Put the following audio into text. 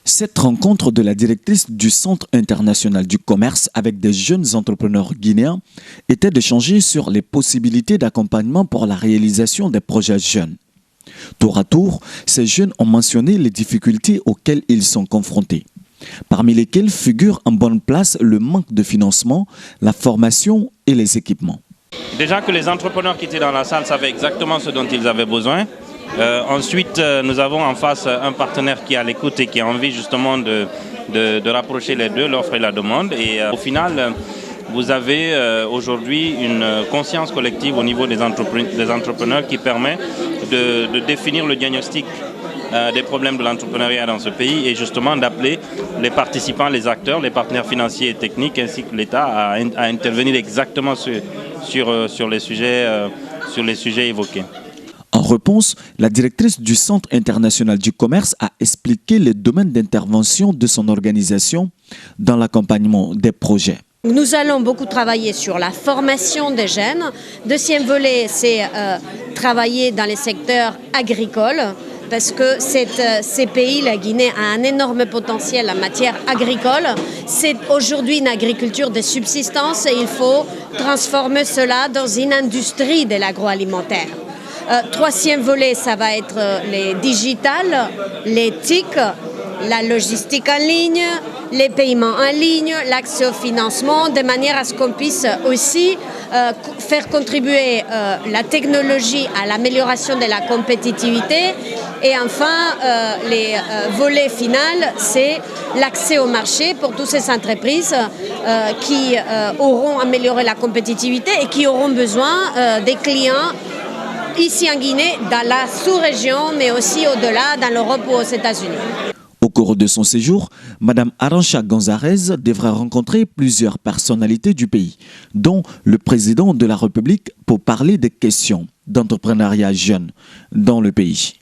Cette rencontre de la directrice du Centre international du commerce avec des jeunes entrepreneurs guinéens était d'échanger sur les possibilités d'accompagnement pour la réalisation des projets jeunes. Tour à tour, ces jeunes ont mentionné les difficultés auxquelles ils sont confrontés, parmi lesquelles figure en bonne place le manque de financement, la formation et les équipements. Déjà que les entrepreneurs qui étaient dans la salle savaient exactement ce dont ils avaient besoin. Ensuite, nous avons en face un partenaire qui est à l'écoute et qui a envie justement de rapprocher les deux, l'offre et la demande. Et au final, vous avez aujourd'hui une conscience collective au niveau des entrepreneurs qui permet de définir le diagnostic des problèmes de l'entrepreneuriat dans ce pays et justement d'appeler les participants, les acteurs, les partenaires financiers et techniques ainsi que l'État à intervenir exactement sur les sujets évoqués. En réponse, la directrice du Centre international du commerce a expliqué les domaines d'intervention de son organisation dans l'accompagnement des projets. Nous allons beaucoup travailler sur la formation des jeunes. Deuxième volet, c'est travailler dans les secteurs agricoles parce que ces pays, la Guinée, a un énorme potentiel en matière agricole. C'est aujourd'hui une agriculture de subsistance et il faut transformer cela dans une industrie de l'agroalimentaire. Troisième volet, ça va être les digitales, les TIC, la logistique en ligne, les paiements en ligne, l'accès au financement, de manière à ce qu'on puisse aussi faire contribuer la technologie à l'amélioration de la compétitivité. Et enfin, les volets finaux, c'est l'accès au marché pour toutes ces entreprises qui auront amélioré la compétitivité et qui auront besoin des clients ici en Guinée, dans la sous-région, mais aussi au-delà, dans l'Europe ou aux États-Unis. Au cours de son séjour, Mme Arantxa González devra rencontrer plusieurs personnalités du pays, dont le président de la République, pour parler des questions d'entrepreneuriat jeune dans le pays.